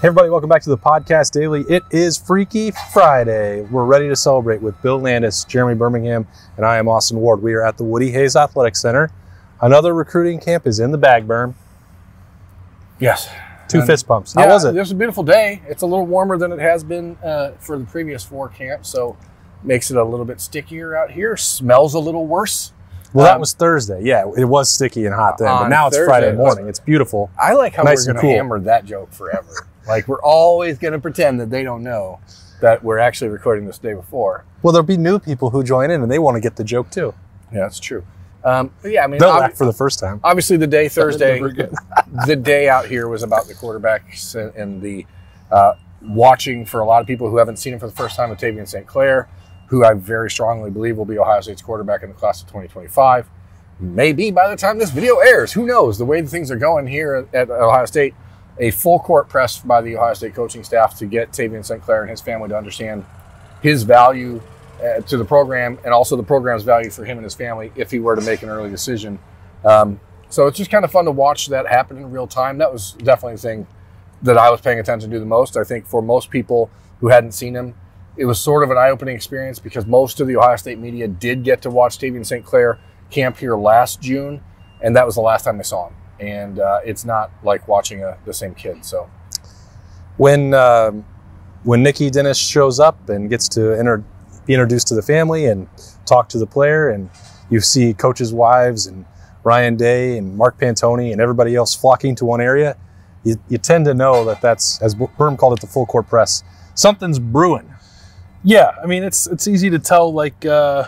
Hey everybody, welcome back to the Podcast Daily. It is Freaky Friday. We're ready to celebrate with Bill Landis, Jeremy Birmingham, and I am Austin Ward. We are at the Woody Hayes Athletic Center. Another recruiting camp is in the bag berm. Yes. Two fist pumps. How was it? It was a beautiful day. It's a little warmer than it has been for the previous four camps, so makes it a little bit stickier out here. Smells a little worse. Well, that was Thursday. Yeah, it was sticky and hot then, but now it's Friday morning. It's beautiful. I like how nice we're going to hammer that joke forever. Like, we're always going to pretend that they don't know that we're actually recording this day before. Well, there'll be new people who join in, and they want to get the joke, too. Yeah, that's true. But yeah, I mean, they'll laugh for the first time. Obviously, the day Thursday, the day out here was about the quarterbacks and the watching for a lot of people who haven't seen him for the first time with Tavien St. Clair, who I very strongly believe will be Ohio State's quarterback in the class of 2025. Maybe by the time this video airs, who knows? The way things are going here at Ohio State, a full court press by the Ohio State coaching staff to get Tavien St. Clair and his family to understand his value to the program and also the program's value for him and his family if he were to make an early decision. So it's just kind of fun to watch that happen in real time. That was definitely the thing that I was paying attention to the most. I think for most people who hadn't seen him, it was sort of an eye-opening experience because most of the Ohio State media did get to watch Tavien St. Clair camp here last June, and that was the last time they saw him. And it's not like watching the same kid. So when Nikki Dennis shows up and gets to be introduced to the family and talk to the player, and you see coaches' wives and Ryan Day and Mark Pantoni and everybody else flocking to one area, you tend to know that that's, as Berm called it, the full court press. Something's brewing. Yeah, I mean, it's easy to tell, like, I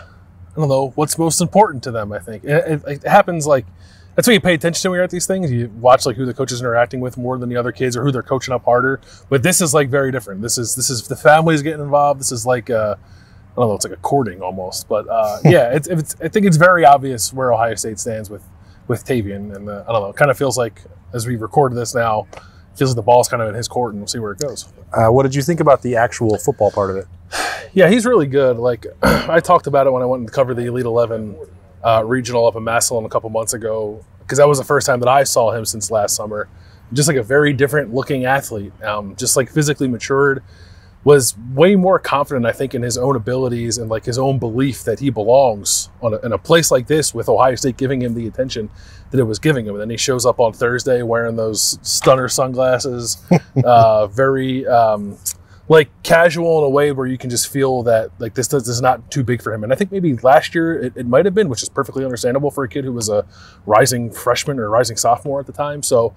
don't know, what's most important to them, I think. It happens, like, that's what you pay attention to when you're at these things. You watch, like, who the coach is interacting with more than the other kids or who they're coaching up harder. But this is, like, very different. This is the family's getting involved. This is like, I don't know, it's like a courting almost. But, yeah, I think it's very obvious where Ohio State stands with Tavien. And, I don't know, it kind of feels like, as we recorded this now, it feels like the ball's kind of in his court, and we'll see where it goes. What did you think about the actual football part of it? Yeah, he's really good. Like, I talked about it when I went to cover the Elite 11 regional up in Massillon a couple months ago, because that was the first time that I saw him since last summer. Just like a very different looking athlete, just like physically matured, was way more confident, I think, in his own abilities and like his own belief that he belongs in a place like this with Ohio State giving him the attention that it was giving him. And then he shows up on Thursday wearing those stunner sunglasses, very like casual in a way where you can just feel that like this is not too big for him. And I think maybe last year it might have been, which is perfectly understandable for a kid who was a rising freshman or rising sophomore at the time. So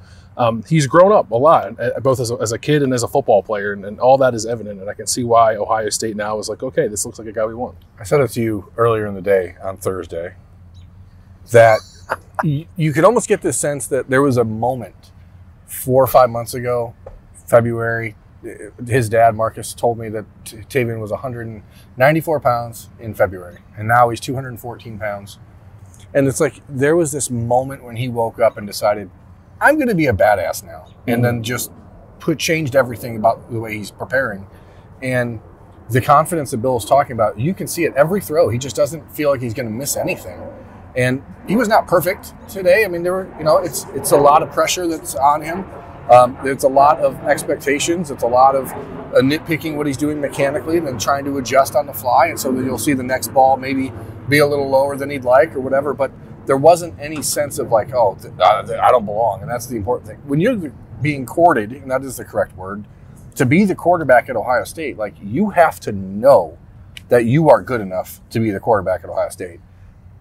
he's grown up a lot, both as a kid and as a football player, and all that is evident. And I can see why Ohio State now is like, okay, this looks like a guy we want. I said it to you earlier in the day on Thursday that you could almost get this sense that there was a moment 4 or 5 months ago, February. His dad, Marcus, told me that Tavien was 194 pounds in February, and now he's 214 pounds. And it's like there was this moment when he woke up and decided, I'm going to be a badass now. And then just changed everything about the way he's preparing. And the confidence that Bill is talking about, you can see it every throw. He just doesn't feel like he's going to miss anything. And he was not perfect today. I mean, there were, it's a lot of pressure that's on him. It's a lot of expectations. It's a lot of nitpicking what he's doing mechanically and then trying to adjust on the fly. And so that you'll see the next ball maybe be a little lower than he'd like or whatever. But there wasn't any sense of like, oh, I don't belong. And that's the important thing. When you're being courted, and that is the correct word, to be the quarterback at Ohio State, like you have to know that you are good enough to be the quarterback at Ohio State.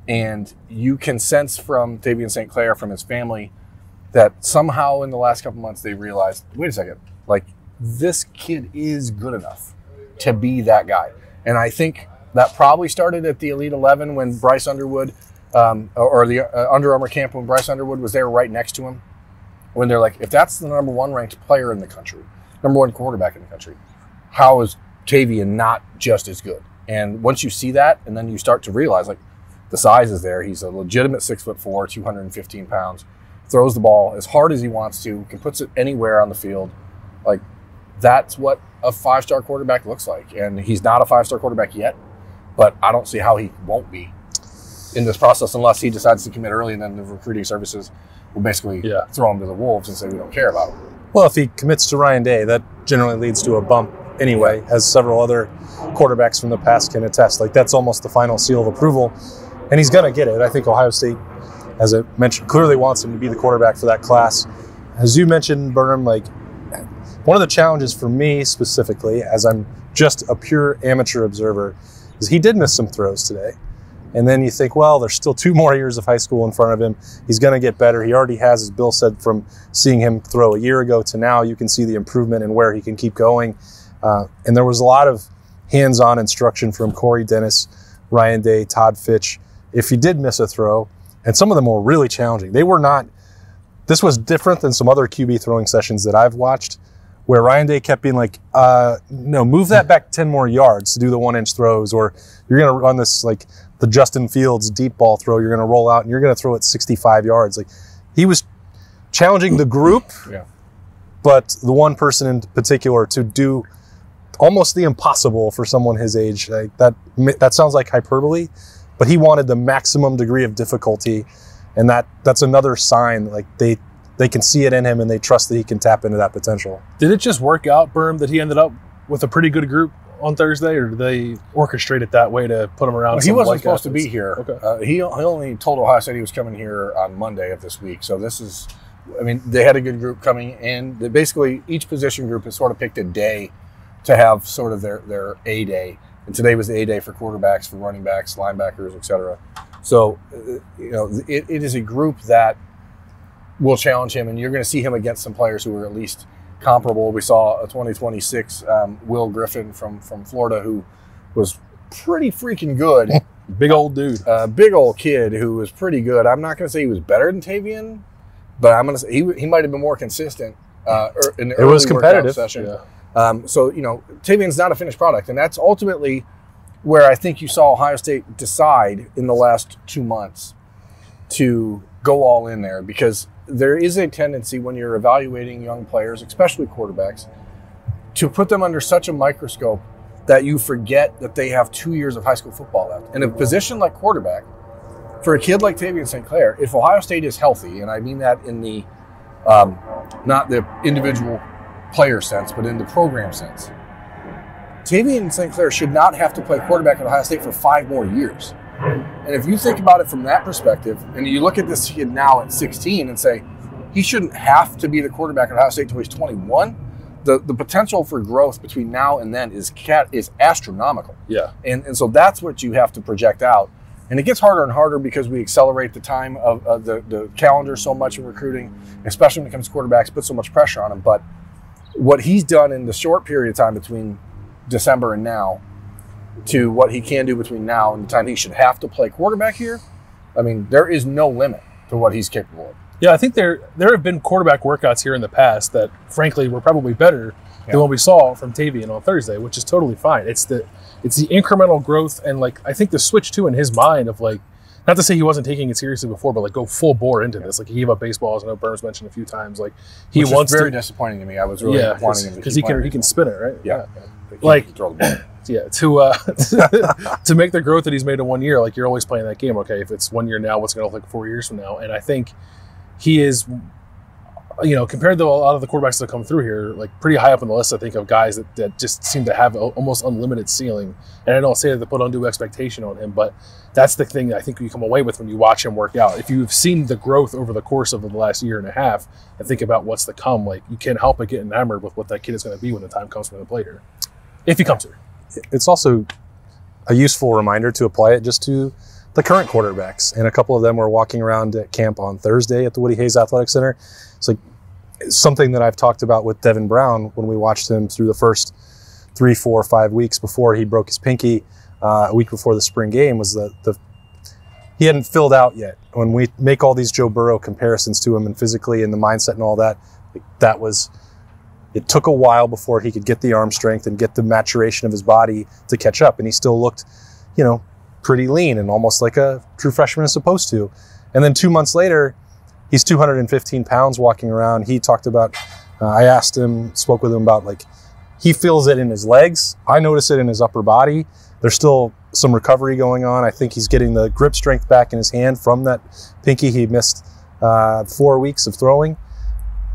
And you can sense from Tavien St. Clair, from his family, that somehow in the last couple months they realized, wait a second, like this kid is good enough to be that guy. And I think that probably started at the Elite 11 when Bryce Underwood, or the Under Armour camp when Bryce Underwood was there right next to him. When they're like, if that's the number one ranked player in the country, number one quarterback in the country, how is Tavien not just as good? And once you see that, and then you start to realize like the size is there. He's a legitimate 6'4", 215 pounds. Throws the ball as hard as he wants to, can puts it anywhere on the field. Like, that's what a five-star quarterback looks like. And he's not a five-star quarterback yet, but I don't see how he won't be in this process unless he decides to commit early and then the recruiting services will basically throw him to the wolves and say we don't care about him. Well, if he commits to Ryan Day, that generally leads to a bump anyway, as several other quarterbacks from the past can attest. Like, that's almost the final seal of approval, and he's going to get it. I think Ohio State, as I mentioned, clearly wants him to be the quarterback for that class. As you mentioned, Burnham, like, one of the challenges for me specifically, as I'm just a pure amateur observer, is he did miss some throws today. And then you think, well, there's still 2 more years of high school in front of him. He's going to get better. He already has, as Bill said, from seeing him throw a year ago to now, you can see the improvement and where he can keep going. And there was a lot of hands-on instruction from Corey Dennis, Ryan Day, Todd Fitch. If he did miss a throw, and some of them were really challenging. They were not, this was different than some other QB throwing sessions that I've watched, where Ryan Day kept being like, no, move that back 10 more yards to do the 1-inch throws, or you're going to run this, like, the Justin Fields deep ball throw, you're going to roll out and you're going to throw it 65 yards. Like, he was challenging the group, but the one person in particular to do almost the impossible for someone his age. Like, that sounds like hyperbole, but he wanted the maximum degree of difficulty, and that's another sign. Like, they can see it in him and they trust that he can tap into that potential. Did it just work out, Berm, that he ended up with a pretty good group on Thursday, or did they orchestrate it that way to put him around? Well, he wasn't supposed to be here. Okay. He only told Ohio State he was coming here on Monday of this week. So this is, I mean, they had a good group coming in. Basically, each position group has sort of picked a day to have sort of their A day. And today was the A day for quarterbacks, for running backs, linebackers, et cetera. So, it is a group that will challenge him, and you're going to see him against some players who are at least comparable. We saw a 2026 Will Griffin from Florida, who was pretty freaking good. Big old dude. Big old kid who was pretty good. I'm not going to say he was better than Tavien, but I'm going to say he might have been more consistent in the early was competitive session. Yeah. So, Tavien's not a finished product, and that's ultimately where I think you saw Ohio State decide in the last 2 months to go all in there, because there is a tendency when you're evaluating young players, especially quarterbacks, to put them under such a microscope that you forget that they have 2 years of high school football left. And a position like quarterback, for a kid like Tavien St. Clair, if Ohio State is healthy, and I mean that in the not the individual player sense, but in the program sense, Tavien St. Clair should not have to play quarterback at Ohio State for 5 more years. And if you think about it from that perspective, and you look at this kid now at 16 and say, he shouldn't have to be the quarterback at Ohio State until he's 21, the potential for growth between now and then is astronomical. Yeah. And so that's what you have to project out. And it gets harder and harder because we accelerate the time of the calendar so much in recruiting, especially when it comes to quarterbacks, put so much pressure on him. But what he's done in the short period of time between December and now, to what he can do between now and the time he should have to play quarterback here, I mean, there is no limit to what he's capable of. Yeah, I think there have been quarterback workouts here in the past that, frankly, were probably better than what we saw from Tavien on Thursday, which is totally fine. It's the incremental growth, and, like, I think the switch too in his mind of, like, not to say he wasn't taking it seriously before, but, like, go full bore into this. Like, he gave up baseballs. I know Burns mentioned a few times. Like, he Which wants is very disappointing to me. I was really wanting him to because he can spin it, right? Yeah. Like, throw the ball. Yeah, to make the growth that he's made in 1 year, like, you're always playing that game. Okay, if it's 1 year now, what's it going to look like 4 years from now? And I think he is, compared to a lot of the quarterbacks that come through here, like, pretty high up on the list, I think, of guys that just seem to have almost unlimited ceiling. And I don't say that to put undue expectation on him, but that's the thing that I think you come away with when you watch him work out. If you've seen the growth over the course of the last year and a half and think about what's to come, like, you can't help but get enamored with what that kid is going to be when the time comes for him to play here, if he comes here. It's also a useful reminder to apply it just to the current quarterbacks. And a couple of them were walking around at camp on Thursday at the Woody Hayes Athletic Center. It's like something that I've talked about with Devin Brown when we watched him through the first 3, 4, 5 weeks before he broke his pinky, a week before the spring game, was he hadn't filled out yet. When we make all these Joe Burrow comparisons to him, and physically and the mindset and all that, it took a while before he could get the arm strength and get the maturation of his body to catch up. And he still looked, pretty lean and almost like a true freshman is supposed to. And then 2 months later, he's 215 pounds walking around. He talked about, I asked him, spoke with him about, like, he feels it in his legs. I notice it in his upper body. There's still some recovery going on. I think he's getting the grip strength back in his hand from that pinky. He missed 4 weeks of throwing.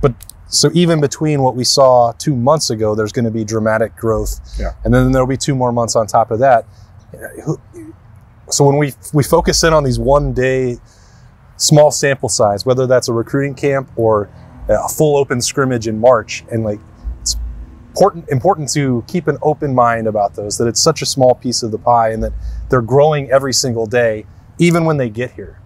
But So even between what we saw 2 months ago, there's going to be dramatic growth. Yeah. And then there'll be 2 more months on top of that. So when we focus in on these 1 day, small sample size, whether that's a recruiting camp or a full open scrimmage in March, and like, it's important to keep an open mind about those, that it's such a small piece of the pie and that they're growing every single day, even when they get here.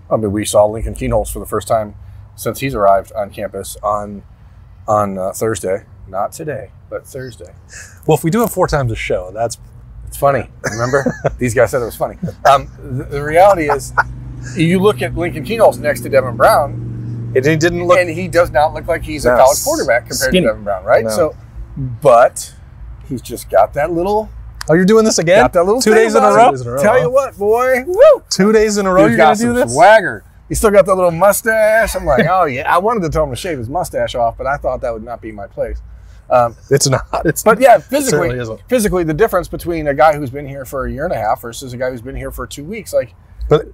I mean, we saw Lincoln Keenholz for the first time since he's arrived on campus on Thursday. Not today, but Thursday. Well, if we do it 4 times a show, it's funny. Remember? These guys said it was funny. The reality is, you look at Lincoln Keenholz next to Devin Brown, it didn't look, and he does not look like he's a college quarterback compared to Devin Brown, right? No. So, but he's just got that little. Oh, you're doing this again? Got that little 2 days in a row? Tell you what, boy. Woo! 2 days in a row, you're going to do this? Swagger. He still got that little mustache. I'm like, oh yeah. I wanted to tell him to shave his mustache off, but I thought that would not be my place. It's not. But yeah, physically, the difference between a guy who's been here for a year and a half versus a guy who's been here for 2 weeks, like.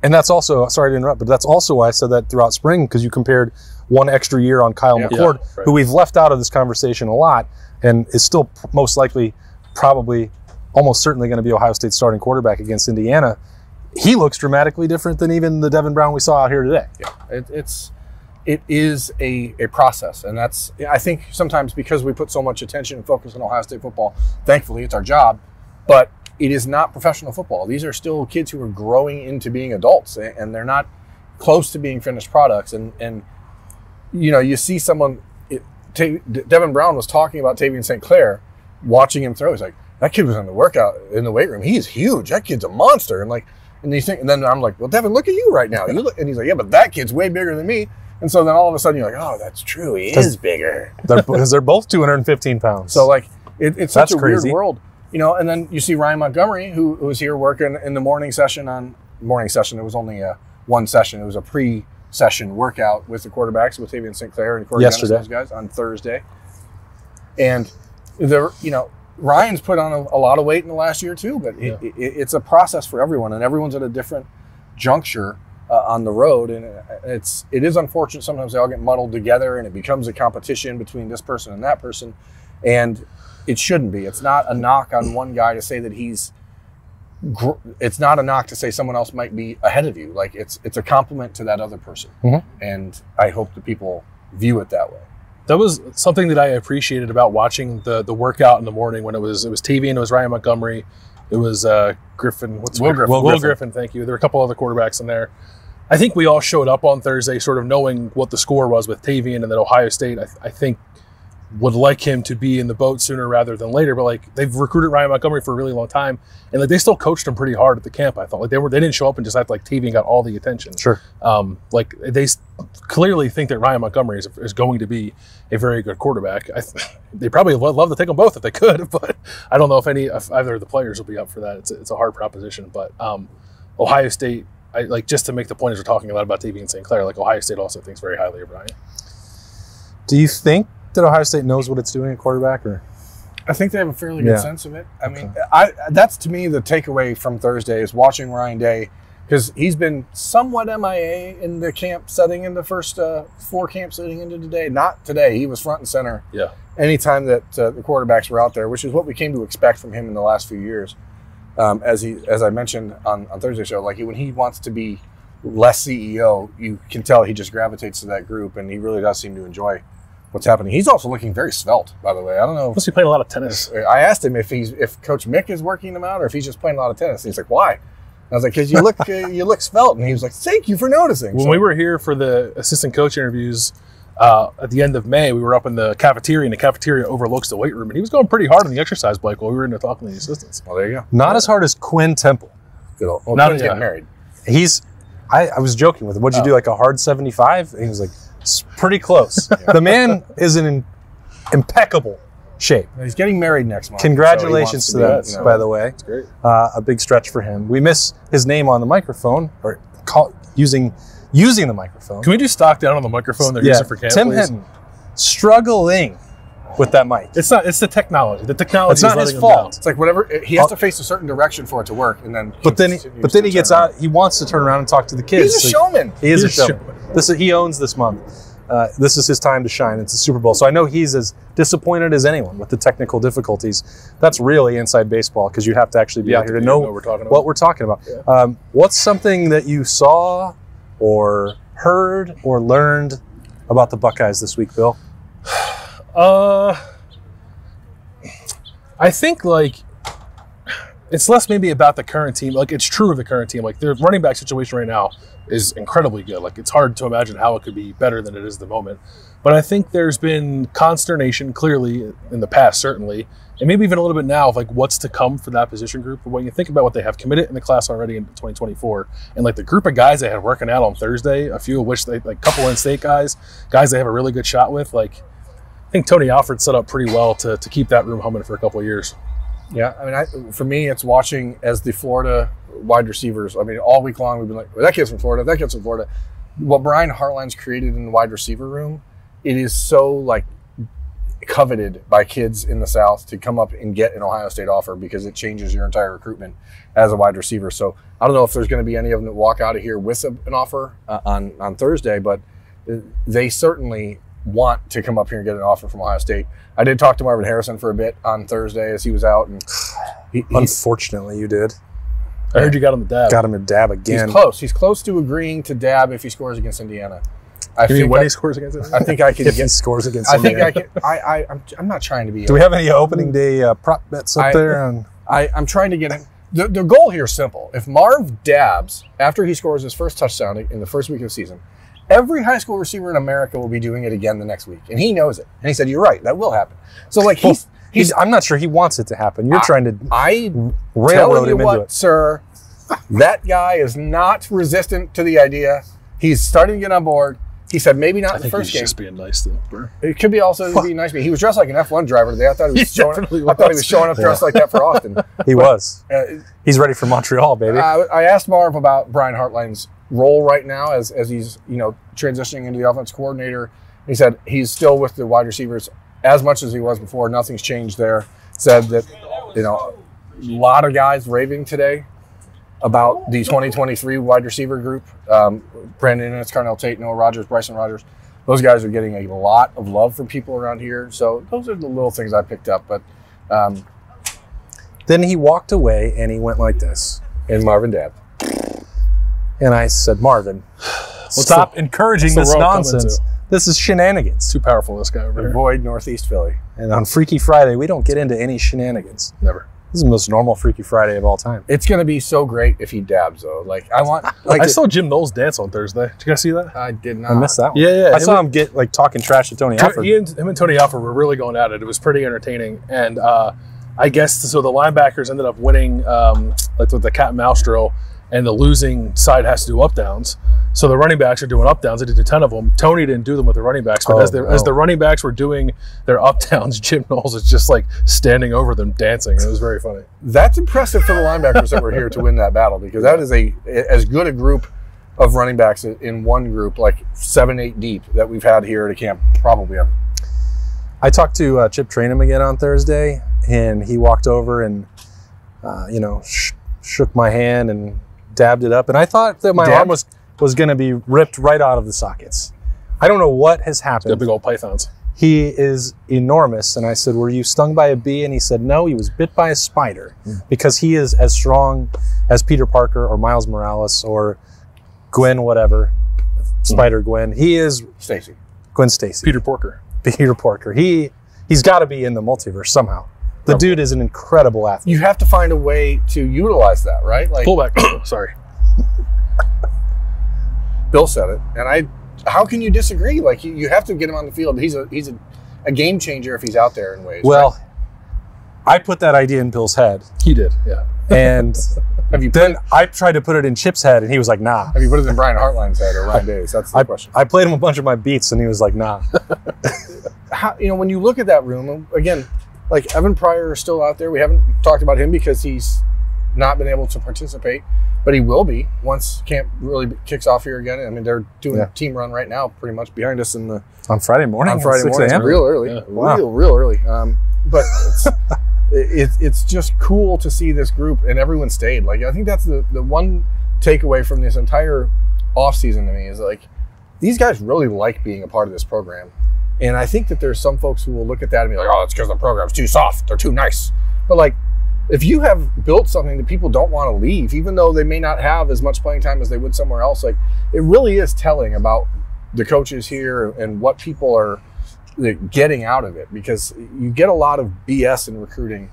And that's also, sorry to interrupt, but that's also why I said that throughout spring, because you compared 1 extra year on Kyle McCord, who we've left out of this conversation a lot, and is still most likely, probably, almost certainly going to be Ohio State's starting quarterback against Indiana. He looks dramatically different than even the Devin Brown we saw out here today. Yeah, it is a process, and that's, I think sometimes because we put so much attention and focus on Ohio State football, thankfully it's our job, but it is not professional football. These are still kids who are growing into being adults, and they're not close to being finished products. And you know, you see someone, Devin Brown was talking about Tavien St. Clair, watching him throw. He's like, that kid was in the workout, in the weight room. He's huge. That kid's a monster. And you think, and then I'm like, well, Devin, look at you right now. And he's like, yeah, but that kid's way bigger than me. And so then all of a sudden you're like, oh, that's true. He is bigger. Because they're both 215 pounds. So like, it's such a crazy. weird world. You know, and then you see Ryan Montgomery, who was here working in the morning session. It was only one session. It was a pre-session workout with the quarterbacks, with Tavien St. Clair and Corey Dennis and those guys on Thursday. And Ryan's put on a lot of weight in the last year too, but it's a process for everyone, and everyone's at a different juncture on the road. And it is unfortunate sometimes they all get muddled together, and it becomes a competition between this person and that person. And it shouldn't be. It's not a knock on one guy to say that it's not a knock to say someone else might be ahead of you. Like it's a compliment to that other person. Mm-hmm. And I hope that people view it that way. That was something that I appreciated about watching the workout in the morning when it was Tavien, it was Ryan Montgomery, it was Griffin. Will Griffin, thank you. There were a couple other quarterbacks in there. I think we all showed up on Thursday sort of knowing what the score was with Tavien, and that Ohio State, I think, would like him to be in the boat sooner rather than later. But like, they've recruited Ryan Montgomery for a really long time, and like they still coached him pretty hard at the camp. I thought like they didn't show up and just act like Tavien got all the attention. Sure. Like they clearly think that Ryan Montgomery is going to be a very good quarterback. They probably would love to take them both if they could, but I don't know if either of the players will be up for that. It's a hard proposition. But Ohio State, just to make the point as we're talking a lot about Tavien St. Clair, like Ohio State also thinks very highly of Ryan. Do you think that Ohio State knows what it's doing at quarterback, or? I think they have a fairly good sense of it. I mean, that's to me the takeaway from Thursday is watching Ryan Day, because he's been somewhat MIA in the camp setting in the first 4 camps leading into today. Not today. He was front and center. Yeah. Anytime that the quarterbacks were out there, which is what we came to expect from him in the last few years. As I mentioned on Thursday's show, like when he wants to be less CEO, you can tell he just gravitates to that group, and he really does seem to enjoy what's happening. He's also looking very svelte, by the way. I don't know. Must be playing a lot of tennis. I asked him if Coach Mick is working him out, or if he's just playing a lot of tennis. And he's like, why? And I was like, because you look svelte. And he was like, thank you for noticing. When we were here for the assistant coach interviews at the end of May, we were up in the cafeteria, and the cafeteria overlooks the weight room, and he was going pretty hard on the exercise bike while we were in there talking to the assistants. Well, there you go. Not as hard as Quinn Temple. Good old. Well, Quinn's getting married. I was joking with him. What'd you do, like a hard 75? And he was like, it's pretty close. The man is in impeccable shape. He's getting married next month. Congratulations to that, by the way. That's great. A big stretch for him. We miss his name on the microphone, or using the microphone. Can we do stock down on the microphone they're using for camp, Tim please? Hinton, struggling with that mic. It's the technology. The technology it's not is his fault. It's like whatever, he has to face a certain direction for it to work, and then But then he gets out, he wants to turn around and talk to the kids. He's a showman. He is a showman. He owns this month. this is his time to shine. It's a Super Bowl. So I know he's as disappointed as anyone with the technical difficulties. That's really inside baseball because you have to actually be out here to know what we're talking about. Yeah. What's something that you saw or heard or learned about the Buckeyes this week, Bill? I think, like, it's less maybe about the current team. Like, it's true of the current team. Like, their running back situation right now is incredibly good. Like, it's hard to imagine how it could be better than it is at the moment. But I think there's been consternation, clearly, in the past, certainly, and maybe even a little bit now of, like, what's to come for that position group. But when you think about what they have committed in the class already in 2024, and, like, the group of guys they had working out on Thursday, a few of which, like, a couple in-state guys they have a really good shot with, like, I think Tony Alford set up pretty well to keep that room humming for a couple of years. Yeah, I mean, for me, it's watching as the Florida wide receivers. I mean, all week long we've been like, well, that kid's from Florida, that kid's from Florida. What Brian Hartline's created in the wide receiver room, it is so, like, coveted by kids in the South to come up and get an Ohio State offer because it changes your entire recruitment as a wide receiver. So I don't know if there's going to be any of them that walk out of here with an offer on Thursday, but they certainly want to come up here and get an offer from Ohio State. I did talk to Marvin Harrison for a bit on Thursday as he was out. And Unfortunately, you did. I heard you got him to dab. Got him to dab again. He's close. He's close to agreeing to dab if he scores against Indiana. When he scores against Indiana? I think I can if he scores against Indiana. I think I can. I'm not trying to be. Do we have any opening day prop bets up there? I'm trying to get it. The goal here is simple. If Marv dabs after he scores his first touchdown in the first week of the season, every high school receiver in America will be doing it again the next week. And he knows it. And he said, you're right, that will happen. So, like, I'm not sure he wants it to happen. You're trying to railroad him into it. Sir, that guy is not resistant to the idea. He's starting to get on board. He said maybe not the first game. He's just being nice to him. It could be also being nice to me. He was dressed like an F1 driver today. I thought he was showing up dressed like that for Austin. He was. He's ready for Montreal, baby. I asked Marv about Brian Hartline's role right now as he's transitioning into the offense coordinator. He said he's still with the wide receivers as much as he was before. Nothing's changed there. Said that a lot of guys raving today about the 2023 wide receiver group. Brandon Innes, Carnell Tate, Noah Rogers, Bryson Rogers. Those guys are getting a lot of love from people around here. So those are the little things I picked up. But then he walked away and he went like this. And Marvin dabbed. And I said, Marvin, stop encouraging this nonsense. This is shenanigans. Too powerful, this guy over here. Avoid Northeast Philly. And on Freaky Friday, we don't get into any shenanigans. Never. This is the most normal Freaky Friday of all time. It's going to be so great if he dabs, though. Like, I saw Jim Knowles dance on Thursday. Did you guys see that? I did not. I missed that one. Yeah. I saw him get, talking trash to Tony Alford. Him and Tony Alford were really going at it. It was pretty entertaining. And I guess, so the linebackers ended up winning, with the cat and mouse drill, and the losing side has to do up downs. So the running backs are doing up downs. They did a ton of them. Tony didn't do them with the running backs, but as the running backs were doing their up downs, Jim Knowles is just standing over them dancing. It was very funny. That's impressive for the linebackers that were here to win that battle, because that is as good a group of running backs in one group, like 7-8 deep, that we've had here at a camp probably ever. I talked to Chip Traynor again on Thursday, and he walked over and shook my hand and dabbed it up, and I thought that my arm was going to be ripped right out of the sockets. I don't know what has happened. The big old pythons. He is enormous, and I said, were you stung by a bee? And he said, no, he was bit by a spider, because he is as strong as Peter Parker or Miles Morales or Gwen whatever, Spider Gwen. He is Stacy. Gwen Stacy. Peter Porker. He's got to be in the multiverse somehow. The dude is an incredible athlete. You have to find a way to utilize that, right? Like, pullback. Sorry. Bill said it, and how can you disagree? Like, you have to get him on the field. He's a game changer if he's out there in ways. Well, right? I put that idea in Bill's head. He did, yeah. And I tried to put it in Chip's head, and he was like, nah. Have you put it in Brian Hartline's head or Ryan Days? That's the question. I played him a bunch of my beats, and he was like, nah. When you look at that room, again, like Evan Pryor is still out there. We haven't talked about him because he's not been able to participate, but he will be once camp really kicks off here again. I mean, they're doing a team run right now, pretty much behind us on Friday morning. On Friday morning, it's real early, real early. But it's just cool to see this group and everyone stayed. Like, I think that's the one takeaway from this entire off season to me is like these guys really like being a part of this program. And I think that there's some folks who will look at that and be like, oh, it's because the program's too soft. They're too nice. But like, if you have built something that people don't want to leave, even though they may not have as much playing time as they would somewhere else, like, it really is telling about the coaches here and what people are getting out of it, because you get a lot of BS in recruiting,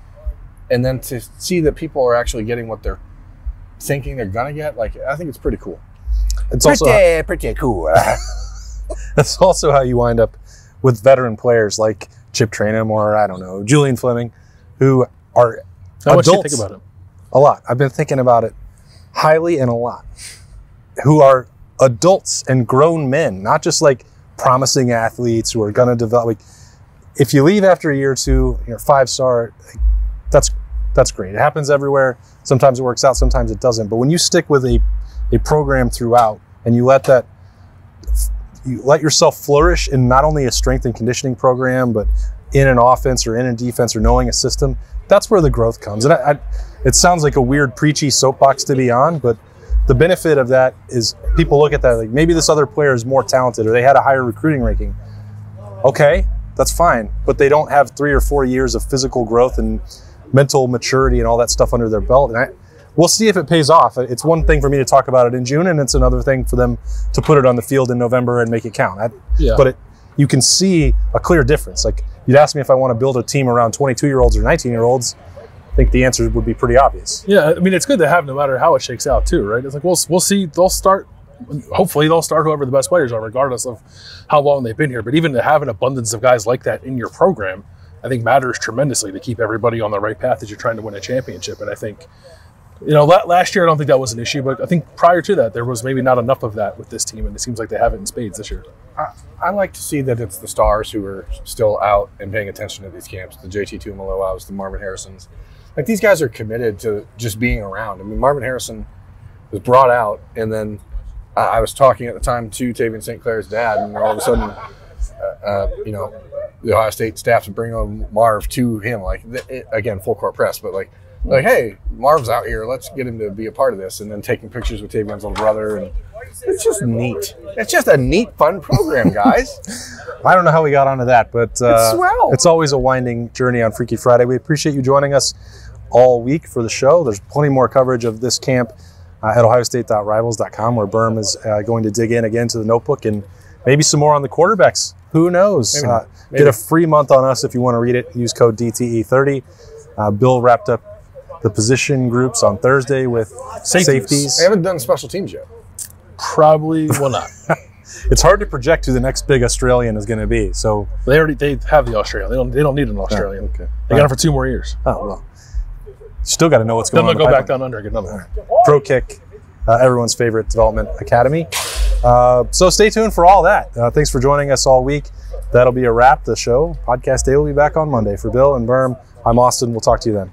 and then to see that people are actually getting what they're thinking they're gonna get, like, I think it's pretty cool. It's pretty cool. That's also how you wind up with veteran players like Chip Traynor or, I don't know, Julian Fleming, who are How much adults. do you think about him? A lot. I've been thinking about it highly and a lot. Who are adults and grown men, not just like promising athletes who are going to develop. Like, if you leave after a year or two, you're 5-star, that's great. It happens everywhere. Sometimes it works out, sometimes it doesn't. But when you stick with a program throughout and you let yourself flourish in not only a strength and conditioning program, but in an offense or in a defense or knowing a system, that's where the growth comes. And it sounds like a weird preachy soapbox to be on, but the benefit of that is people look at that like, maybe this other player is more talented or they had a higher recruiting ranking. Okay, that's fine, but they don't have 3 or 4 years of physical growth and mental maturity and all that stuff under their belt. And we'll see if it pays off. It's one thing for me to talk about it in June, and it's another thing for them to put it on the field in November and make it count. But you can see a clear difference. Like, you'd ask me if I want to build a team around 22-year-olds or 19-year-olds. I think the answer would be pretty obvious. Yeah, I mean, it's good to have no matter how it shakes out too, right? It's like, we'll see. They'll start, hopefully they'll start whoever the best players are, regardless of how long they've been here. But even to have an abundance of guys like that in your program, I think matters tremendously to keep everybody on the right path as you're trying to win a championship. And I think, last year I don't think that was an issue, but I think prior to that there was maybe not enough of that with this team, and it seems like they have it in spades this year. I like to see that it's the stars who are still out and paying attention to these camps, the JT Tuimoloau's, the Marvin Harrisons. Like, these guys are committed to just being around. I mean, Marvin Harrison was brought out, and then I was talking at the time to Tavien St. Clair's dad, and all of a sudden, the Ohio State staff's bringing on Marv to him. Like, again, full court press, but like, hey, Marv's out here. Let's get him to be a part of this. And then taking pictures with Tavien's little brother, and it's just neat. It's just a neat, fun program, guys. I don't know how we got onto that, but it's swell. It's always a winding journey on Freaky Friday. We appreciate you joining us all week for the show. There's plenty more coverage of this camp at ohiostate.rivals.com, where Berm is going to dig in again to the notebook, and maybe some more on the quarterbacks. Who knows? Maybe. Get a free month on us if you want to read it. Use code DTE30. Bill wrapped up the position groups on Thursday with safeties. They haven't done special teams yet. Probably will not. It's hard to project who the next big Australian is going to be. So they have the Australian. They don't need an Australian. Okay. They got him for 2 more years. Oh, well. Still got to know what's going on. Then they'll go back down under and get another one. Pro Kick, everyone's favorite development academy. So stay tuned for all that. Thanks for joining us all week. That'll be a wrap. The show, Podcast Day, will be back on Monday. For Bill and Berm, I'm Austin. We'll talk to you then.